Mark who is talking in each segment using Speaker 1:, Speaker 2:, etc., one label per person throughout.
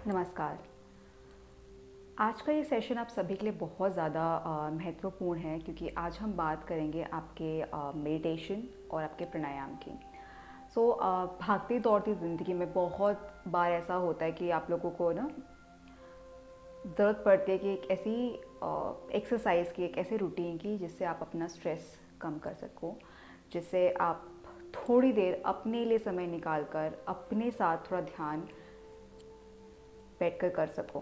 Speaker 1: नमस्कार। आज का ये सेशन आप सभी के लिए बहुत ज़्यादा महत्वपूर्ण है क्योंकि आज हम बात करेंगे आपके मेडिटेशन और आपके प्राणायाम की। भागती दौड़ती ज़िंदगी में बहुत बार ऐसा होता है कि आप लोगों को ना ज़रूरत पड़ती है कि एक ऐसी एक्सरसाइज की, एक ऐसे रूटीन की जिससे आप अपना स्ट्रेस कम कर सको, जिससे आप थोड़ी देर अपने लिए समय निकाल कर अपने साथ थोड़ा ध्यान बैठ कर सको।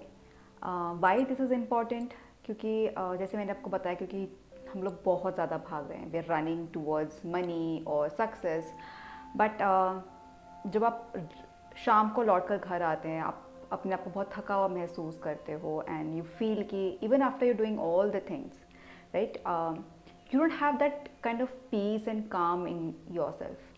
Speaker 1: Why this is important? क्योंकि जैसे मैंने आपको बताया, क्योंकि हम लोग बहुत ज़्यादा भाग रहे हैं, we are running towards money और सक्सेस। बट जब आप शाम को लौट कर घर आते हैं, आप अपने आप को बहुत थका हुआ महसूस करते हो एंड यू फील कि even after you doing all the things, right, you don't have that kind of peace and काम इन योर सेल्फ।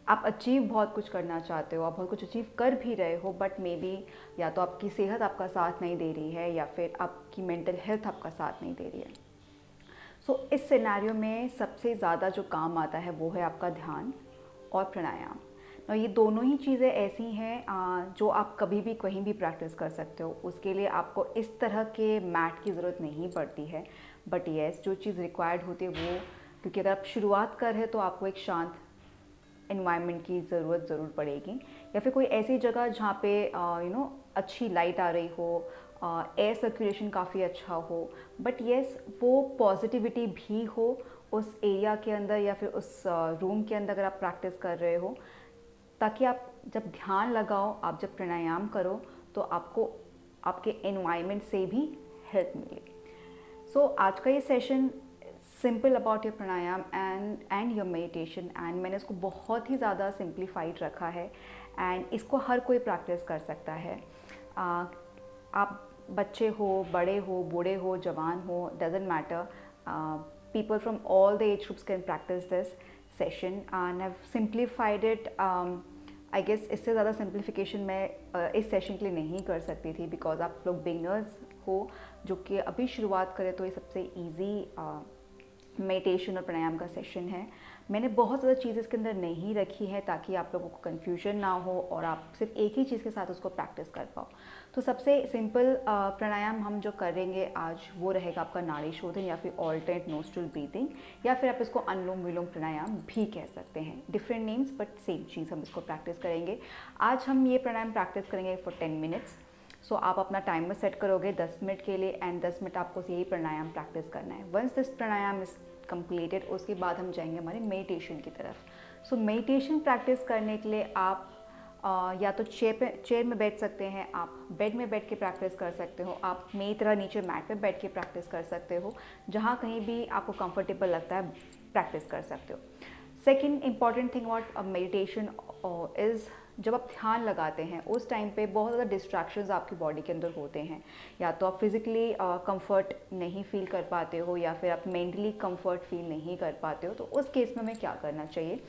Speaker 1: आप अचीव बहुत कुछ करना चाहते हो, आप बहुत कुछ अचीव कर भी रहे हो, बट मे बी या तो आपकी सेहत आपका साथ नहीं दे रही है या फिर आपकी मेंटल हेल्थ आपका साथ नहीं दे रही है। इस सिनेरियो में सबसे ज़्यादा जो काम आता है वो है आपका ध्यान और प्राणायाम। ये दोनों ही चीज़ें ऐसी हैं जो आप कभी भी कहीं भी प्रैक्टिस कर सकते हो। उसके लिए आपको इस तरह के मैट की ज़रूरत नहीं पड़ती है, बट येस, जो चीज़ रिक्वायर्ड होती है वो, क्योंकि अगर आप शुरुआत कर रहे हैं तो आपको एक शांत एनवायरनमेंट की ज़रूरत ज़रूर पड़ेगी, या फिर कोई ऐसी जगह जहाँ पे अच्छी लाइट आ रही हो, एयर सर्कुलेशन काफ़ी अच्छा हो, बट येस, वो पॉजिटिविटी भी हो उस एरिया के अंदर या फिर उस रूम के अंदर अगर आप प्रैक्टिस कर रहे हो, ताकि आप जब ध्यान लगाओ, आप जब प्राणायाम करो तो आपको आपके एनवायरनमेंट से भी हेल्प मिले। आज का ये session simple about your pranayama and your meditation, and मैंने इसको बहुत ही ज़्यादा सिंप्लीफाइड रखा है एंड इसको हर कोई प्रैक्टिस कर सकता है। आप बच्चे हो, बड़े हो, बूढ़े हो, जवान हो, doesn't matter, people from all the age groups can practice this session, and I've simplified it. I guess इससे ज़्यादा सिंप्लीफिकेशन मैं इस सेशन के लिए नहीं कर सकती थी, बिकॉज आप लोग बिगनर्स हो जो कि अभी शुरुआत करें, तो ये सबसे ईजी मेडिटेशन और प्राणायाम का सेशन है। मैंने बहुत ज़्यादा चीज़ें इसके अंदर नहीं रखी है ताकि आप लोगों को कन्फ्यूजन ना हो और आप सिर्फ एक ही चीज़ के साथ उसको प्रैक्टिस कर पाओ। तो सबसे सिंपल प्राणायाम हम जो करेंगे आज वो रहेगा आपका नाड़ी शोधन, या फिर ऑल्टरनेट नोस्ट्रल ब्रीथिंग, या फिर आप इसको अनुलोम विलोम प्राणायाम भी कह सकते हैं। डिफरेंट नेम्स बट सेम चीज़ हम इसको प्रैक्टिस करेंगे। आज हम ये प्राणायाम प्रैक्टिस करेंगे फॉर 10 मिनट्स। आप अपना टाइमर सेट करोगे 10 मिनट के लिए, एंड 10 मिनट आपको यही प्राणायाम प्रैक्टिस करना है। Once this pranayama is completed, उसके बाद हम जाएंगे हमारे मेडिटेशन की तरफ। मेडिटेशन प्रैक्टिस करने के लिए आप या तो चेयर में बैठ सकते हैं, आप बेड में बैठ के प्रैक्टिस कर सकते हो, आप मेरी तरह नीचे मैट पे बैठ के प्रैक्टिस कर सकते हो, जहाँ कहीं भी आपको कंफर्टेबल लगता है प्रैक्टिस कर सकते हो। Second important thing about meditation is, जब आप ध्यान लगाते हैं उस टाइम पे बहुत ज़्यादा डिस्ट्रैक्शंस आपकी बॉडी के अंदर होते हैं। या तो आप फिज़िकली कंफर्ट नहीं फील कर पाते हो, या फिर आप मेंटली कंफर्ट फील नहीं कर पाते हो। तो उस केस में हमें क्या करना चाहिए?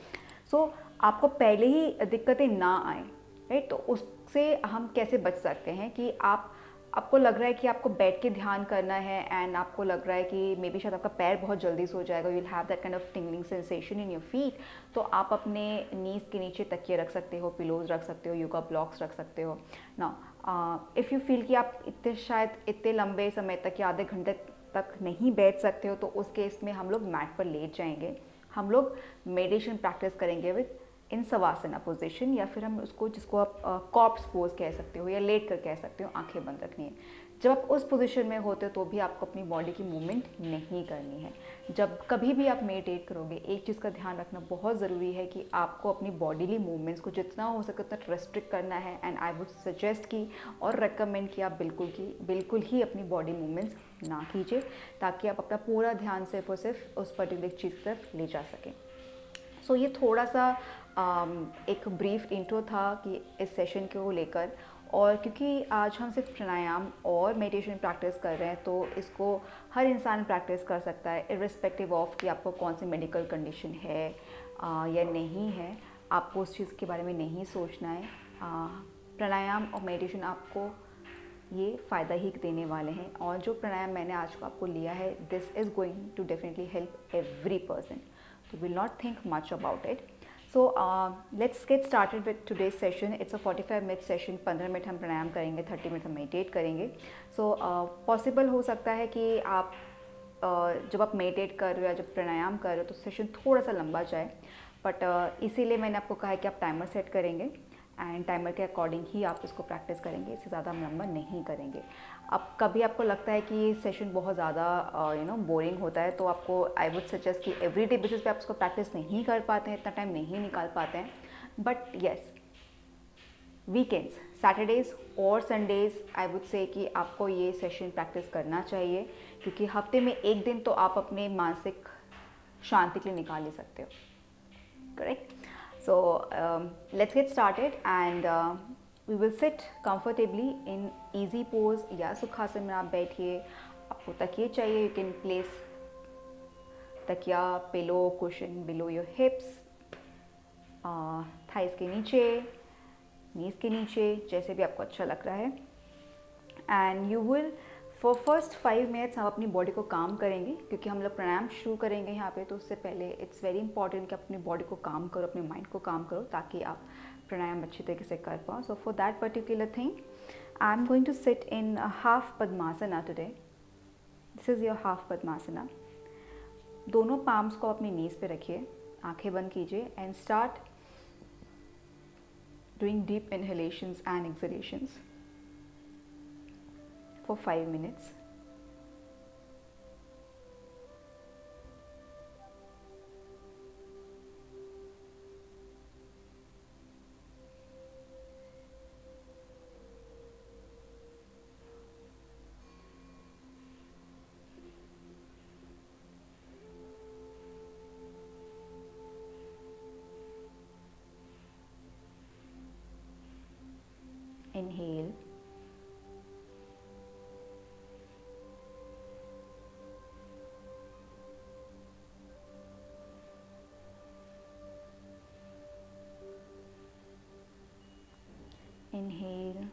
Speaker 1: आपको पहले ही दिक्कतें ना आए, राइट, तो उससे हम कैसे बच सकते हैं कि आपको लग रहा है कि आपको बैठ के ध्यान करना है, एंड आपको लग रहा है कि मे बी शायद आपका पैर बहुत जल्दी सो जाएगा, you will have that kind of tingling sensation in your feet. तो आप अपने नीज के नीचे तकिए रख सकते हो, पिलोज रख सकते हो, योगा ब्लॉक्स रख सकते हो। नाउ इफ़ यू फील कि आप इतने लंबे समय तक या आधे घंटे तक नहीं बैठ सकते हो, तो उस केस में हम लोग मैट पर लेट जाएंगे। हम लोग मेडिटेशन प्रैक्टिस करेंगे विद इन सवासना पोजिशन, या फिर हम उसको, जिसको आप कॉर्प्स पोज कह सकते हो या लेट कर कह सकते हो, आंखें बंद रखनी है। जब आप उस पोजीशन में होते हो तो भी आपको अपनी बॉडी की मूवमेंट नहीं करनी है। जब कभी भी आप मेडिटेट करोगे, एक चीज़ का ध्यान रखना बहुत ज़रूरी है कि आपको अपनी बॉडीली मूवमेंट्स को जितना हो सके उतना रेस्ट्रिक्ट करना है, एंड आई वुड सजेस्ट की और रिकमेंड कि आप बिल्कुल ही अपनी बॉडी मूवमेंट्स ना कीजिए, ताकि आप अपना पूरा ध्यान सिर्फ और सिर्फ उस पर्टिकुलर चीज़ की तरफ ले जा सकें। ये थोड़ा सा एक ब्रीफ इंट्रो था कि इस सेशन को लेकर, और क्योंकि आज हम सिर्फ प्राणायाम और मेडिटेशन प्रैक्टिस कर रहे हैं, तो इसको हर इंसान प्रैक्टिस कर सकता है, इर्रिस्पेक्टिव ऑफ कि आपको कौन सी मेडिकल कंडीशन है या नहीं है। आपको उस चीज़ के बारे में नहीं सोचना है। प्राणायाम और मेडिटेशन आपको ये फ़ायदा ही देने वाले हैं, और जो प्राणायाम मैंने आज को आपको लिया है, this is going to definitely help every person, तो will not think much about it. So let's get started with today's session. It's a 45 minute session. 15 minute हम प्राणायाम करेंगे, 30 मिनट हम मेडिटेट करेंगे. So पॉसिबल हो सकता है कि आप जब आप मेडिटेट कर रहे हो या जब प्राणायाम कर रहे हो तो सेशन थोड़ा सा लंबा जाए, बट इसीलिए मैंने आपको कहा है कि आप टाइमर सेट करेंगे एंड टाइमर के अकॉर्डिंग ही आप इसको प्रैक्टिस करेंगे. इससे ज़्यादा हम लंबा नहीं करेंगे. अब कभी आपको लगता है कि ये सेशन बहुत ज़्यादा बोरिंग होता है, तो आपको आई वुड सजेस्ट कि एवरीडे बेसिस पे आप उसको प्रैक्टिस नहीं कर पाते हैं, इतना टाइम नहीं निकाल पाते हैं. बट येस, वीकेंड्स, सैटरडेज़ और संडेज़ आई वुड से कि आपको ये सेशन प्रैक्टिस करना चाहिए, क्योंकि हफ्ते में एक दिन तो आप अपने मानसिक शांति के लिए निकाल ही सकते हो. Correct. So let's get started and we will sit comfortably in easy pose या सुखासन में आप बैठिए. आपको तकिए चाहिए, you can place तकिया, pillow, cushion below your hips, thighs के नीचे, knees के नीचे, जैसे भी आपको अच्छा लग रहा है. And you will for first 5 minutes हम अपनी बॉडी को काम करेंगे, क्योंकि हम लोग प्राणायाम शुरू करेंगे यहाँ पे. तो उससे पहले इट्स वेरी इंपॉर्टेंट कि अपनी बॉडी को काम करो, अपने माइंड को काम करो, ताकि आप प्राणायाम अच्छी तरीके से कर पाओ. So for that particular thing I am going to sit in half padmasana today. This is your half padmasana. दोनों पाम्स को अपनी नीज पे रखिए, आंखें बंद कीजिए and start doing deep inhalations and exhalations for 5 minutes. Inhale. Inhale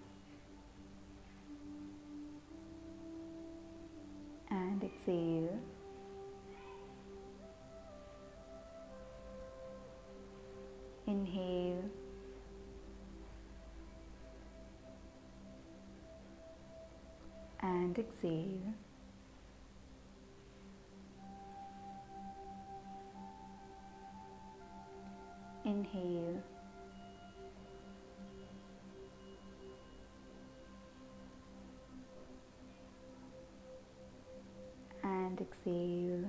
Speaker 1: and exhale. Inhale and exhale. Inhale and exhale.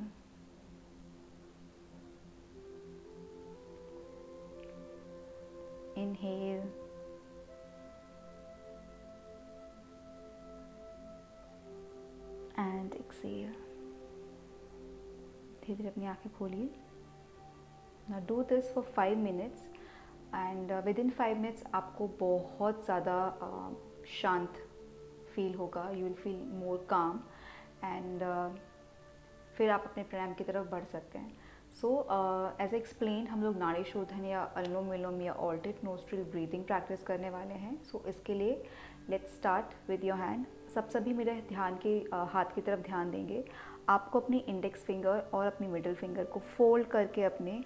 Speaker 1: Inhale and exhale. धीरे धीरे अपनी आंखें खोलिए. Now do this for 5 minutes and within 5 minutes आपको बहुत ज़्यादा शांत फील होगा. You will feel more calm and फिर आप अपने प्राणायाम की तरफ बढ़ सकते हैं. सो एज एक्सप्लेन, हम लोग नाड़ी शोधन या अनुलोम विलोम या ऑल्टरनेट नोस्ट्रिल ब्रीदिंग प्रैक्टिस करने वाले हैं. सो इसके लिए let's start with your hand. सभी मेरे ध्यान के हाथ की तरफ ध्यान देंगे. आपको अपनी इंडेक्स फिंगर और अपनी मिडिल फिंगर को फोल्ड करके अपने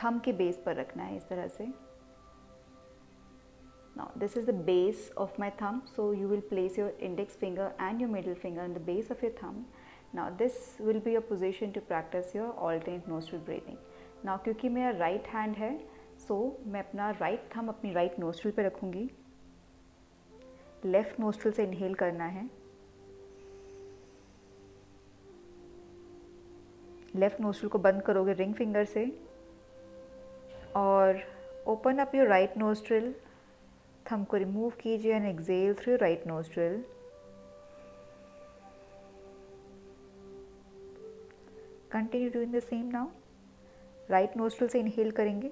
Speaker 1: थंब के बेस पर रखना है, इस तरह से. Now this is the base of my thumb, so you will place your index finger and your middle finger on the base of your thumb. Now this will be a position to practice your alternate nostril breathing. Now क्योंकि मेरा right hand है, so मैं अपना right thumb अपनी right nostril पे रखूँगी. Left nostril से inhale करना है. Left nostril को बंद करोगे ring finger से और open up your right nostril. Thumb को रिमूव कीजिए and exhale through right nostril. Continue doing the same. Now right nostril से इनहेल करेंगे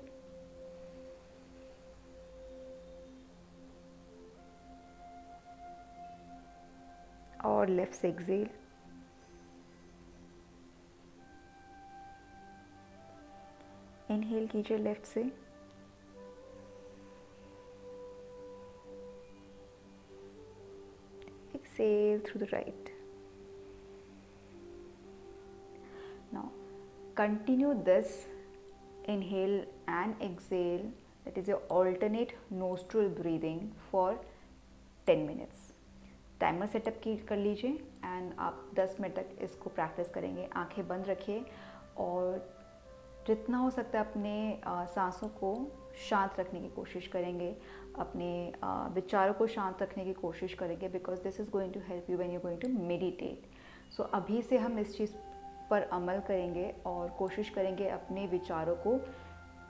Speaker 1: और लेफ्ट से एक्सेल. इनहेल कीजिए लेफ्ट से, exhale through the right. Now continue this inhale and exhale, that is your alternate nostril breathing for 10 minutes. Timer setup की कर लीजिए and आप 10 मिनट तक इसको प्रैक्टिस करेंगे. आंखें बंद रखिए और जितना हो सकता है अपने सांसों को शांत रखने की कोशिश करेंगे, अपने विचारों को शांत रखने की कोशिश करेंगे, because this is going to help you when you going to meditate. So अभी से हम इस चीज़ पर अमल करेंगे और कोशिश करेंगे अपने विचारों को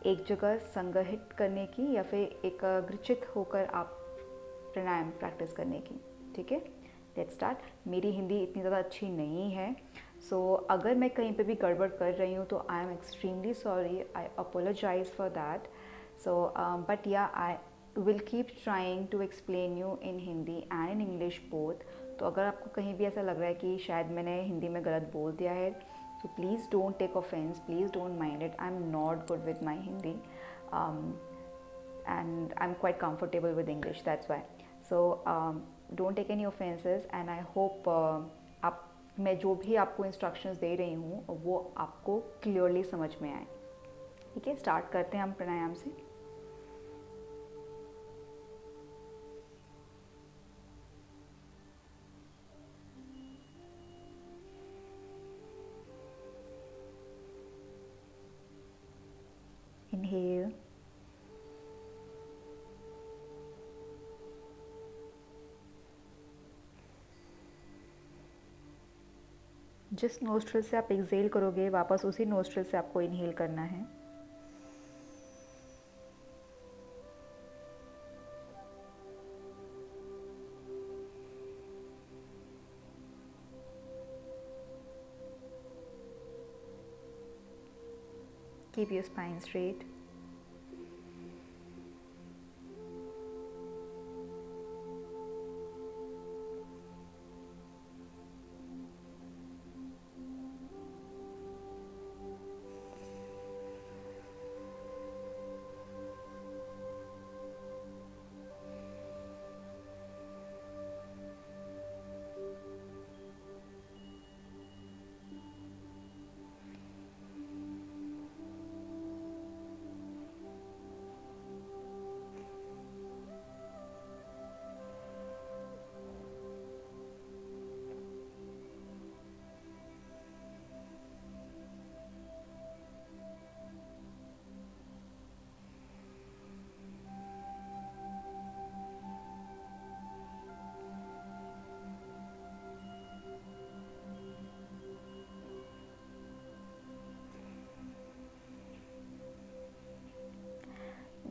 Speaker 1: एक जगह संग्रहित करने की या फिर एकाग्रचित होकर आप प्राणायाम प्रैक्टिस करने की. ठीक है, लेट्स स्टार्ट. मेरी हिंदी इतनी ज़्यादा अच्छी नहीं है, सो अगर मैं कहीं पे भी गड़बड़ कर रही हूँ तो I am extremely sorry, I apologise for that. So but yeah I will keep trying to explain you in Hindi and in English both. तो अगर आपको कहीं भी ऐसा लग रहा है कि शायद मैंने हिंदी में गलत बोल दिया है, so please don't take offense, please don't mind it. I'm not good with my Hindi, and I'm quite comfortable with English, that's why. So don't take any offenses and I hope आप मैं जो भी आपको instructions दे रही हूँ वो आपको clearly समझ में आए. ठीक है, स्टार्ट करते हैं हम प्राणायाम से. Inhale, जिस नोस्ट्रिल से आप एक्सेल करोगे वापस उसी नोस्ट्रिल से आपको इनहेल करना है. Keep your spine straight.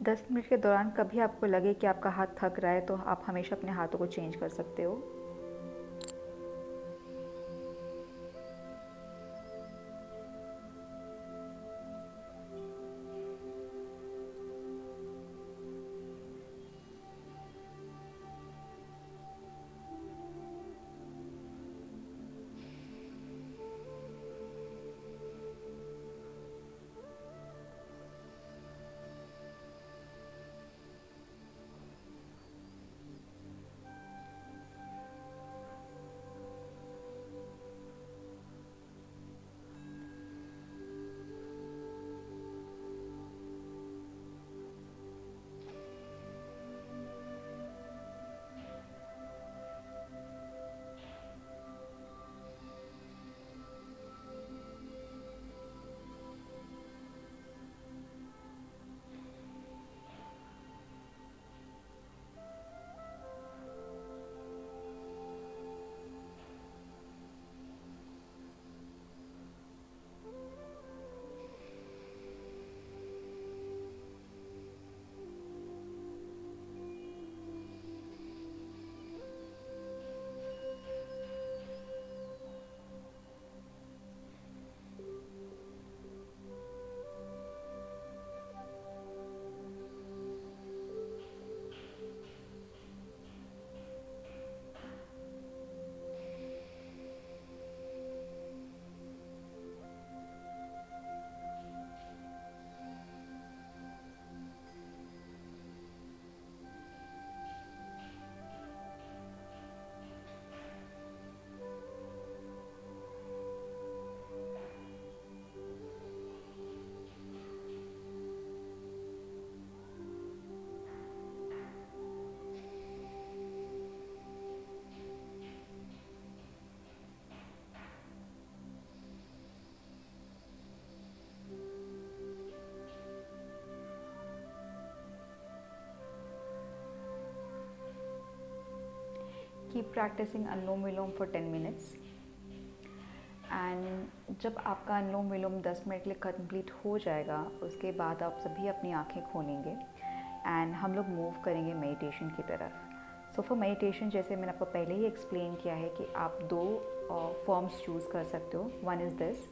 Speaker 1: दस मिनट के दौरान कभी आपको लगे कि आपका हाथ थक रहा है तो आप हमेशा अपने हाथों को चेंज कर सकते हो. Keep practising anulom vilom for 10 minutes. And जब आपका अनुलोम विलोम 10 मिनट के लिए कंप्लीट हो जाएगा, उसके बाद आप सभी अपनी आंखें खोलेंगे एंड हम लोग मूव करेंगे मेडिटेशन की तरफ। सो फॉर मेडिटेशन, जैसे मैंने आपको पहले ही एक्सप्लेन किया है कि आप दो फॉर्म्स चूज़ कर सकते हो। One is this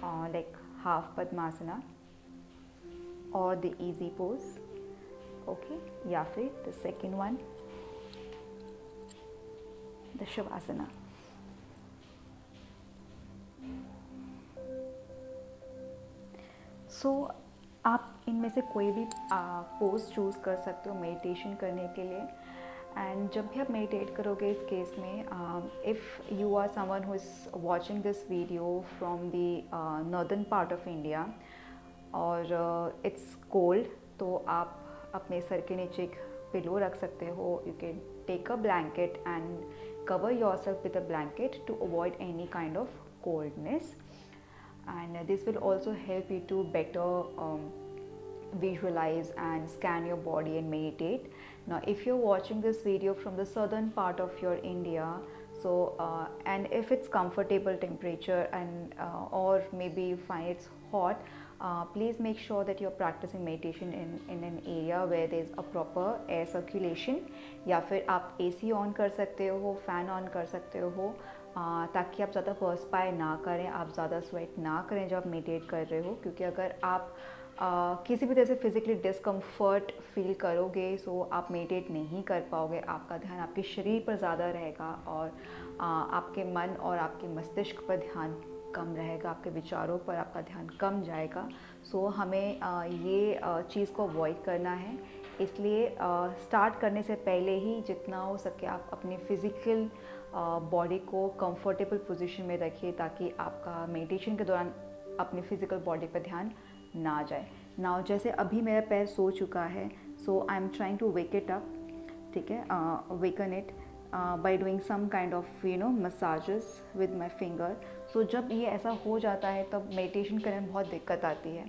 Speaker 1: like half padmasana और द इजी पोज, ओके, या फिर द सेकेंड वन द शवासना। सो आप इनमें से कोई भी पोज चूज़ कर सकते हो मेडिटेशन करने के लिए। एंड जब भी आप मेडिटेट करोगे इस केस में, if you are someone who is watching this video from the northern part of India और इट्स कोल्ड, तो आप अपने सर के नीचे एक पिलो रख सकते हो। You can take a blanket and cover yourself with a blanket to avoid any kind of coldness, and this will also help you to better visualize and scan your body and meditate. Now if you're watching this video from the southern part of your India, so and if it's comfortable temperature and or maybe you find it's hot, please make sure that you're practicing meditation in an area where there's a proper air circulation, या फिर आप AC on कर सकते हो, fan on कर सकते हो, ताकि आप ज़्यादा पर्सपायर ना करें, आप ज़्यादा स्वेट ना करें जब आप मेडिटेट कर रहे हो। क्योंकि अगर आप किसी भी तरह से फिज़िकली डिस्कम्फर्ट फील करोगे, सो आप मेडिटेट नहीं कर पाओगे। आपका ध्यान आपके शरीर पर ज़्यादा रहेगा और आपके मन और आपके मस्तिष्क पर ध्यान कम रहेगा, आपके विचारों पर आपका ध्यान कम जाएगा। सो हमें ये चीज़ को अवॉइड करना है। इसलिए स्टार्ट करने से पहले ही जितना हो सके आप अपनी फ़िज़िकल बॉडी को कंफर्टेबल पोजीशन में रखिए, ताकि आपका मेडिटेशन के दौरान अपनी फ़िज़िकल बॉडी पर ध्यान ना जाए। नाउ जैसे अभी मेरा पैर सो चुका है, so I am trying to wake it up, ठीक है, waken it by doing some kind of massages with my finger. So जब ये ऐसा हो जाता है तब मेडिटेशन करने में बहुत दिक्कत आती है।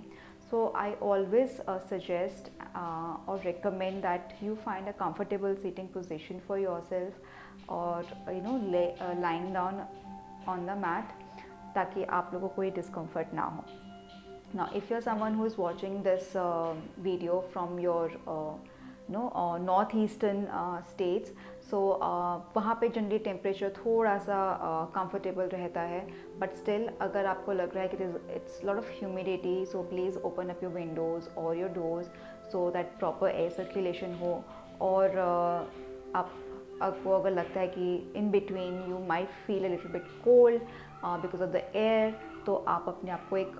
Speaker 1: So I always suggest or recommend that you find a comfortable sitting position for yourself or lying down on the mat, ताकि आप लोगों को कोई discomfort ना हो। Now if you're someone who is watching this video from your north eastern states, so वहाँ पे generally temperature थोड़ा सा कंफर्टेबल रहता है, बट स्टिल अगर आपको लग रहा है कि it's lot of humidity, so please open up your windows और your doors so that proper air circulation हो। और आपको अगर लगता है कि in between you might feel a little bit cold because of the air, तो आप अपने आप को एक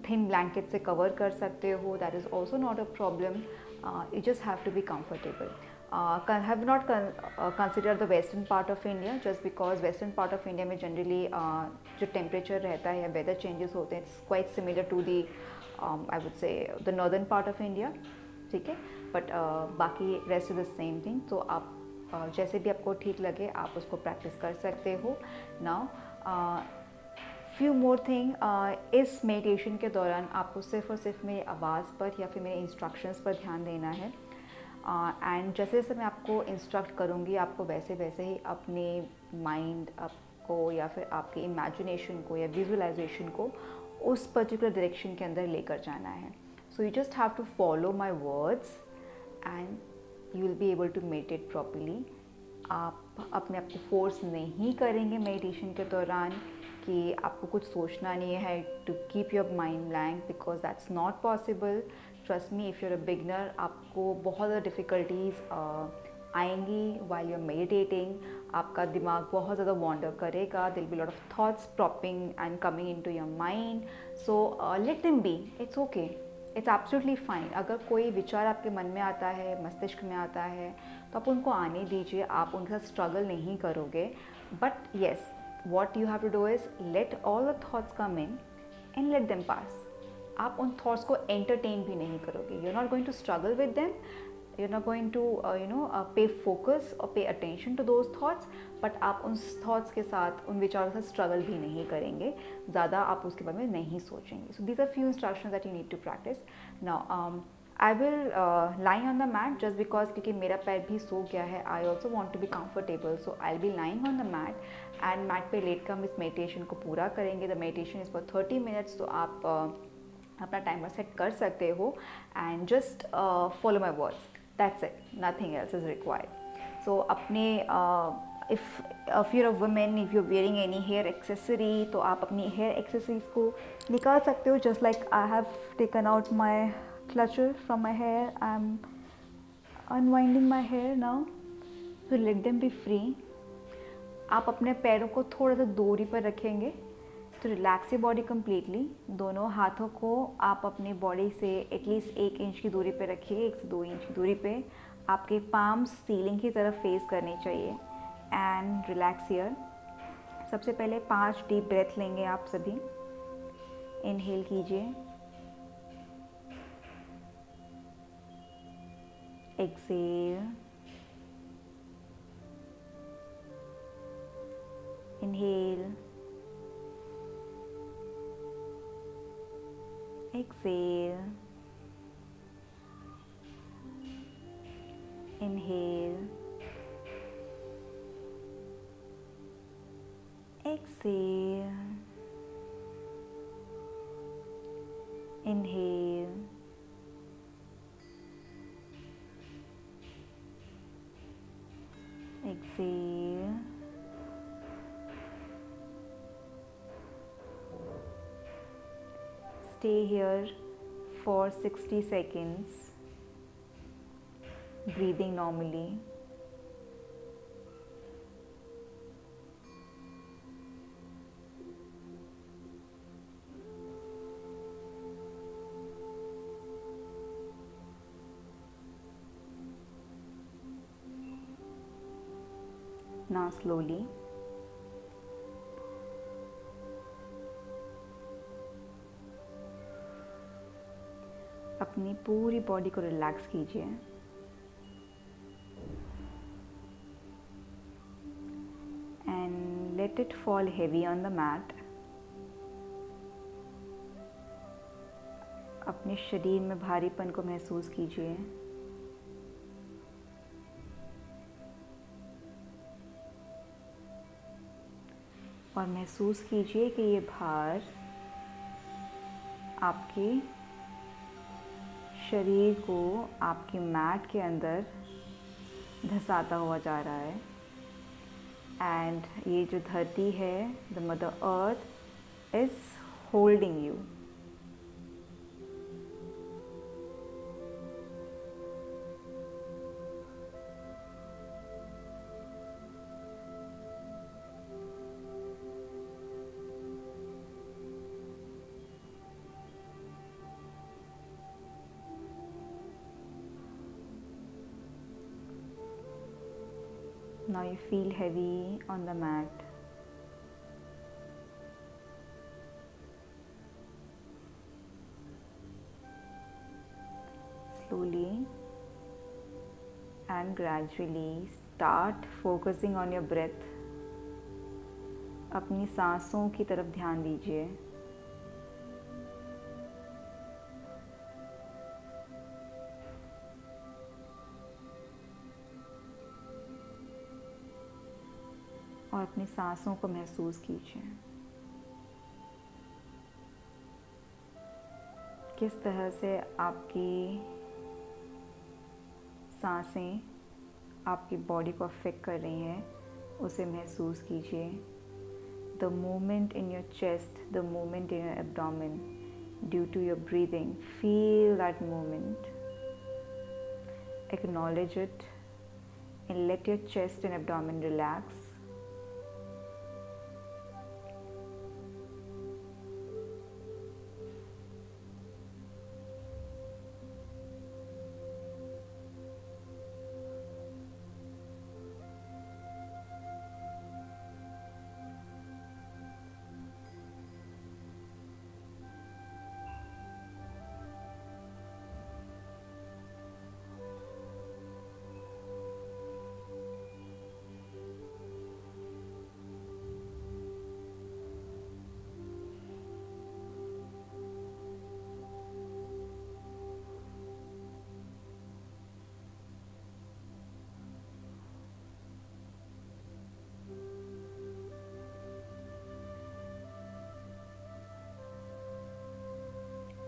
Speaker 1: थिन ब्लैंकेट से कवर कर सकते हो। That is also not a problem. You just have to be comfortable. Have not considered the western part of India, just because western part of India में generally जो temperature रहता है या weather changes होते हैं, it's quite similar to the I would say the northern part of India, ठीक है, but बाकी rest is the same thing. तो आप जैसे भी आपको ठीक लगे आप उसको practice कर सकते हो। Now फ्यू मोर थिंग, इस मेडिटेशन के दौरान आपको सिर्फ और सिर्फ मेरी आवाज़ पर या फिर मेरे इंस्ट्रक्शंस पर ध्यान देना है। एंड जैसे जैसे मैं आपको इंस्ट्रक्ट करूँगी, आपको वैसे वैसे ही अपने माइंड को या फिर आपके इमेजिनेशन को या विजुअलाइजेशन को उस पर्टिकुलर डायरेक्शन के अंदर लेकर जाना है। So you just have to follow my words and you will be able to meditate properly. आप अपने आप को फोर्स नहीं करेंगे मेडिटेशन के दौरान कि आपको कुछ सोचना नहीं है, to keep your mind blank, because that's not possible. Trust me, if you're a beginner, आपको बहुत ज़्यादा डिफ़िकल्टीज़ आएंगी वाइल यू आर मेडिटेटिंग। आपका दिमाग बहुत ज़्यादा वॉन्डर करेगा, there'll be lot of thoughts popping and coming in to your mind. So let them be, it's okay, it's absolutely fine. अगर कोई विचार आपके मन में आता है, मस्तिष्क में आता है, तो आप उनको आने दीजिए, आप उनके साथ स्ट्रगल नहीं करोगे। But yes, what you have to do is let all the thoughts come in and let them pass. आप उन thoughts को entertain भी नहीं करोगे। You're not going to struggle with them. You're not going to pay focus or pay attention to those thoughts. But आप उन thoughts के साथ, उन विचारों के साथ struggle भी नहीं करेंगे, ज़्यादा आप उसके बारे में नहीं सोचेंगे। So these are few instructions that you need to practice. Now I will lying on the mat just because क्योंकि मेरा पैर भी सो गया है. I also want to be comfortable, so I will be lying on the mat and mat पे लेट कर हम इस मेडिटेशन को पूरा करेंगे. The meditation is for 30 minutes, तो आप अपना टाइमर सेट कर सकते हो and just follow my words. That's it, nothing else is required. So अपने if you're a women, if you wearing any hair accessory, तो आप अपनी हेयर एक्सेसरीज को निकाल सकते हो. Just like I have taken out my clutcher from my hair. I'm unwinding my hair now, so let them be free. आप अपने पैरों को थोड़ा सा दूरी पर रखेंगे तो रिलैक्स योर बॉडी कम्प्लीटली. दोनों हाथों को आप अपनी बॉडी से एटलीस्ट 1 इंच की दूरी पे रखिए, 1 से 2 इंच की दूरी पे. आपके पाम्स सीलिंग की तरफ फेस करने चाहिए एंड रिलैक्स हियर. सबसे पहले 5 डीप ब्रेथ लेंगे आप सभी. इनहेल कीजिए, exhale, inhale, exhale, inhale, exhale, inhale, exhale, stay here for 60 seconds, breathing normally. Now slowly अपनी पूरी बॉडी को रिलैक्स कीजिए and let it fall heavy on the mat. अपने शरीर में भारीपन को महसूस कीजिए. और महसूस कीजिए कि ये भार आपके शरीर को आपकी मैट के अंदर धंसाता हुआ जा रहा है. एंड ये जो धरती है, the mother earth is holding you. Now you feel heavy on the mat. Slowly and gradually start focusing on your breath. अपनी सांसों की तरफ ध्यान दीजिए. और अपनी सांसों को महसूस कीजिए. किस तरह से आपकी सांसें आपकी बॉडी को अफेक्ट कर रही हैं, उसे महसूस कीजिए. The movement in your chest, the movement in your abdomen due to your breathing. Feel that movement. Acknowledge it and let your chest and abdomen relax.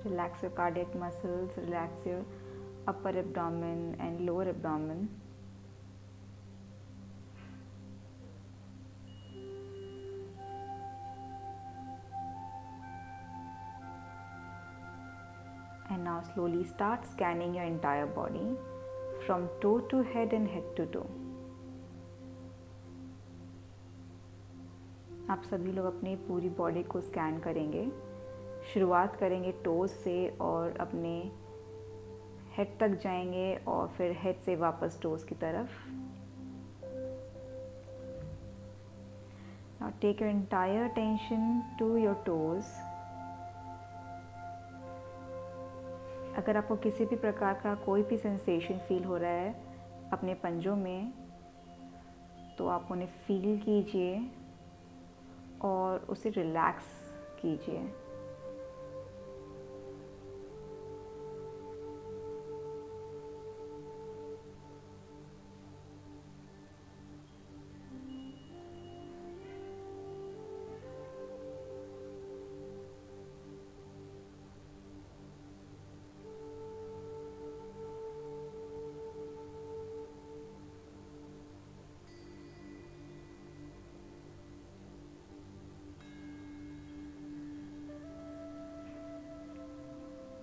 Speaker 1: Relax your cardiac muscles, relax your upper abdomen and lower abdomen. And now slowly start scanning your entire body from toe to head and head to toe. आप सभी लोग अपनी पूरी body को scan करेंगे. शुरुआत करेंगे toes से और अपने हेड तक जाएंगे और फिर हेड से वापस टोज की तरफ. Now take your entire attention to your toes. अगर आपको किसी भी प्रकार का कोई भी सेंसेशन फील हो रहा है अपने पंजों में, तो आप उन्हें फील कीजिए और उसे रिलैक्स कीजिए.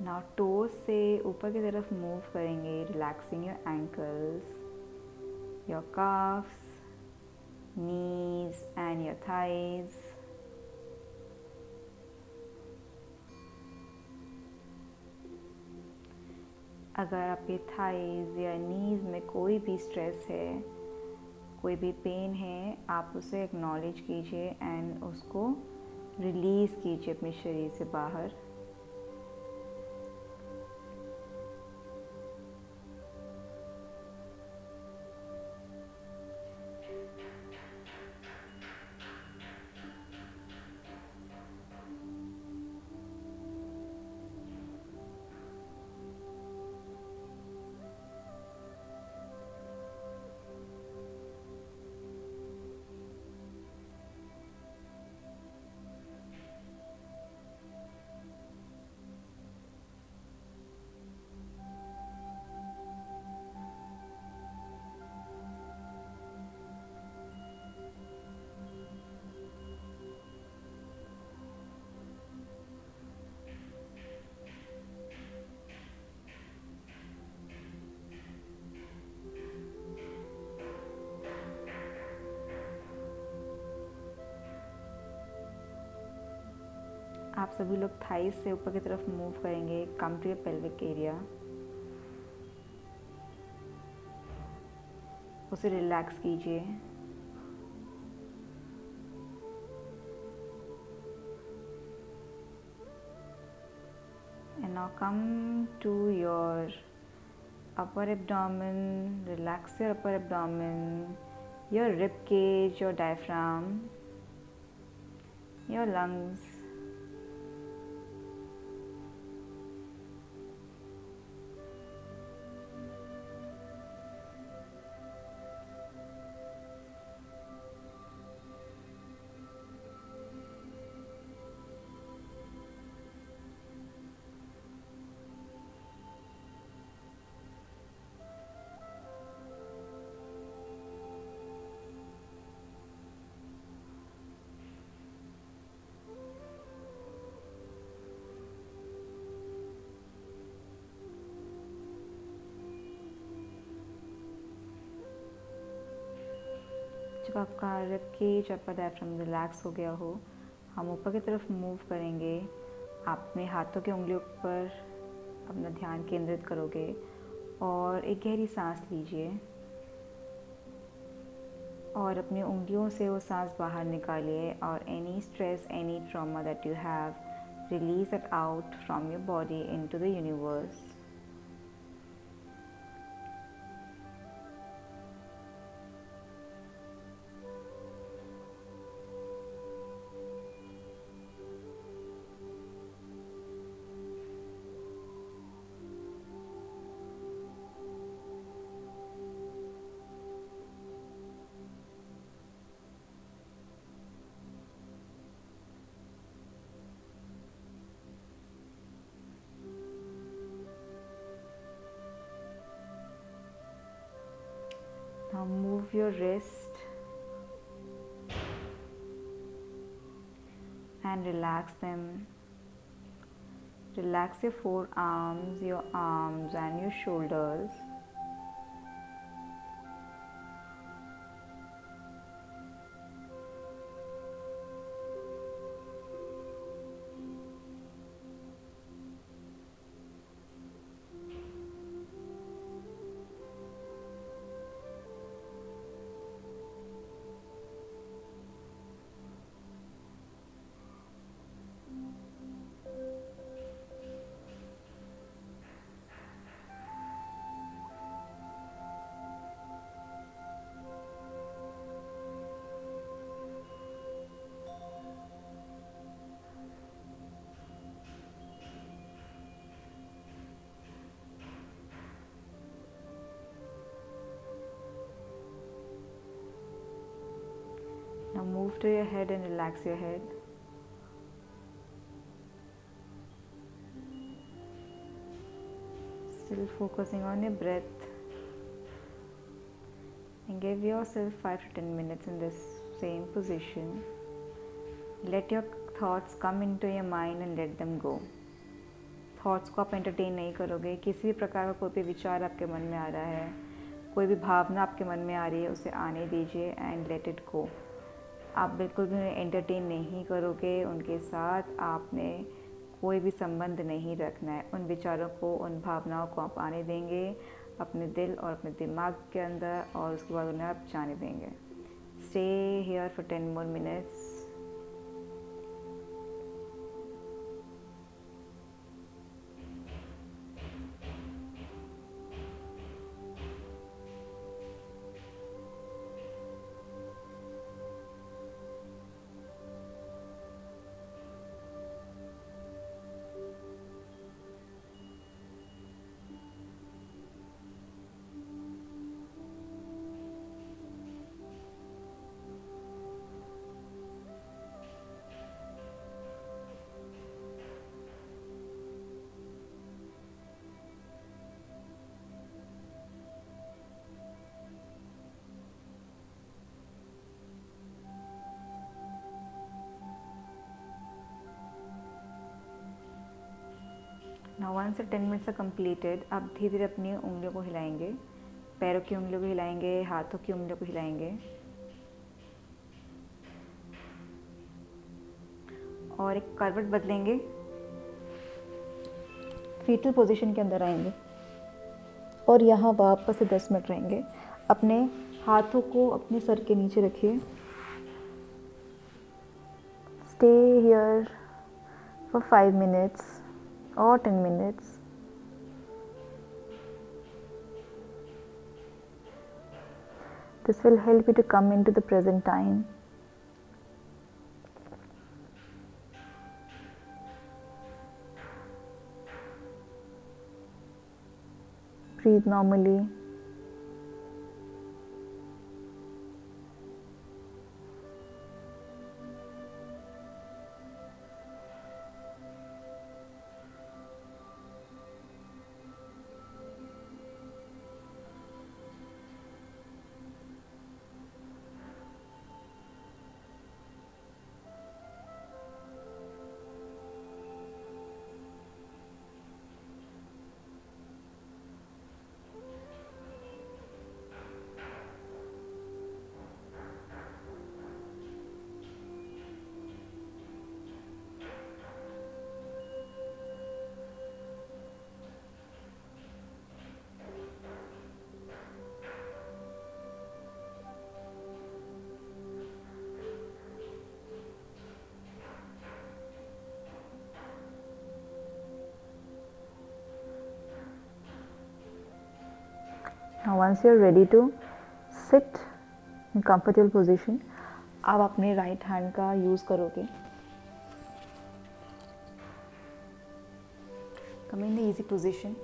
Speaker 1: नाउ टोज से ऊपर की तरफ मूव करेंगे, relaxing your ankles, your carbs, knees and your thighs. अगर आपके थाइज या नीज में कोई भी स्ट्रेस है, कोई भी पेन है, आप उसे एक्नॉलेज कीजिए एंड उसको रिलीज़ कीजिए अपने शरीर से बाहर. आप सभी लोग थाइस से ऊपर की तरफ मूव करेंगे, come to your pelvic area. उसे रिलैक्स कीजिए. And now come to your upper abdomen, relax your upper abdomen, your rib cage, your diaphragm, your lungs. जब आपका रिब केज, आपका डायफ्राम रिलैक्स हो गया हो, हम ऊपर की तरफ मूव करेंगे. आप अपने हाथों की उंगलियों पर अपना ध्यान केंद्रित करोगे और एक गहरी सांस लीजिए और अपनी उंगलियों से वो सांस बाहर निकालिए और any stress, any trauma that you have, release it out from your body into the universe. Now move your wrist and relax them. Relax your forearms, your arms and your shoulders. Now move to your head and relax your head. Still focusing on your breath. And give yourself 5 to 10 minutes in this same position. Let your thoughts come into your mind and let them go. Thoughts को आप entertain नहीं करोगे. किसी भी प्रकार का कोई भी विचार आपके मन में आ रहा है, कोई भी भावना आपके मन में आ रही है, उसे आने दीजिए एंड लेट इट गो. आप बिल्कुल भी उन्हें एंटरटेन नहीं करोगे. उनके साथ आपने कोई भी संबंध नहीं रखना है. उन विचारों को, उन भावनाओं को आप आने देंगे अपने दिल और अपने दिमाग के अंदर, और उसके बाद उन्हें आप जाने देंगे. Stay here for 10 more minutes. Now once the 10 minutes are completed, आप धीरे धीरे अपनी उंगलियों को हिलाएंगे. पैरों की उंगलियों को हिलाएंगे, हाथों की उंगलियों को हिलाएंगे और एक करवट बदलेंगे. फीटल पोजीशन के अंदर आएंगे और यहाँ वापस से 10 मिनट रहेंगे. अपने हाथों को अपने सर के नीचे रखिए. Stay here for 5 minutes or 10 minutes. This will help you to come into the present time. Breathe normally. Now once you are ready to sit in comfortable position, आप अपने राइट हैंड का use करोगे. Come in the easy position.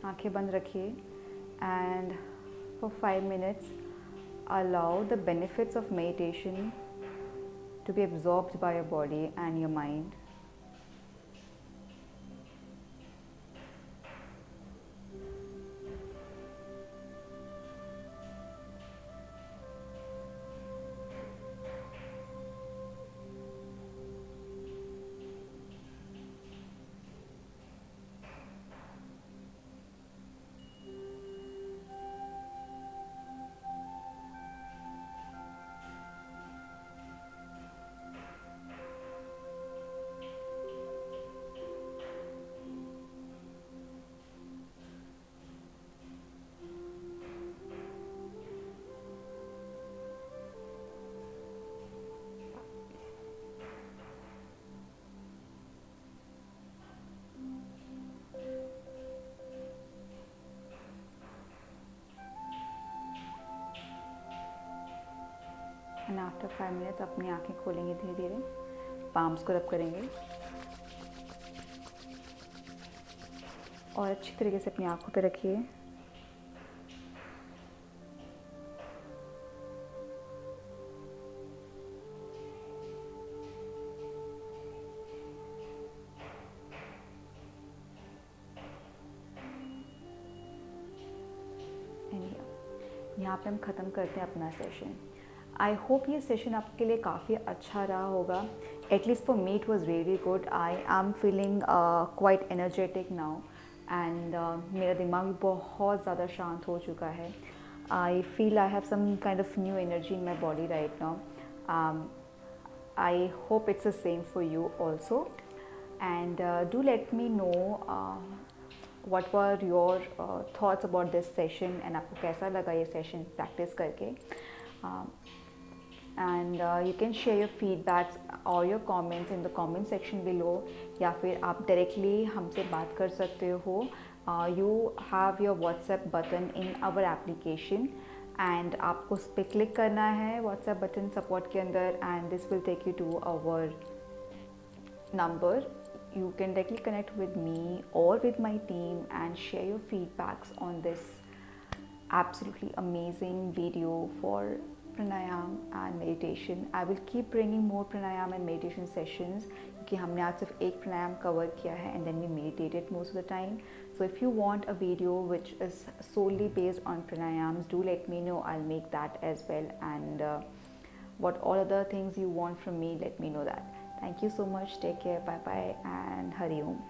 Speaker 1: आंखें बंद रखिए and for 5 minutes allow the benefits of meditation to be absorbed by your body and your mind. And after 5 minutes अपनी आंखें खोलेंगे धीरे धीरे, पाम्स को रब करेंगे और अच्छी तरीके से अपनी आंखों पे रखिए। यहाँ पे हम ख़त्म करते हैं अपना सेशन। आई होप ये सेशन आपके लिए काफ़ी अच्छा रहा होगा। At least for me it was really good. I am feeling quite energetic now and मेरा दिमाग भी बहुत ज़्यादा शांत हो चुका है। I feel I have some kind of new energy in my body right now. I hope it's the same for you also, and do let me know what were your thoughts about this session and आपको कैसा लगा ये session practice करके, and you can share your feedbacks or your comments in the comment section below, या फिर आप directly हमसे बात कर सकते हो। You have your WhatsApp button in our application and आपको उस पर क्लिक करना है व्हाट्सएप बटन सपोर्ट के अंदर, and this will take you to our number. You can directly connect with me or with my team and share your feedbacks on this absolutely amazing video for pranayam and meditation. I will keep bringing more pranayam and meditation sessions क्योंकि हमने आज सिर्फ एक प्राणायाम cover किया है and then we meditated most of the time. So if you want a video which is solely based on pranayams, do let me know. I'll make that as well, and what all other things you want from me, let me know that. Thank you so much. Take care. Bye bye and Hari Om.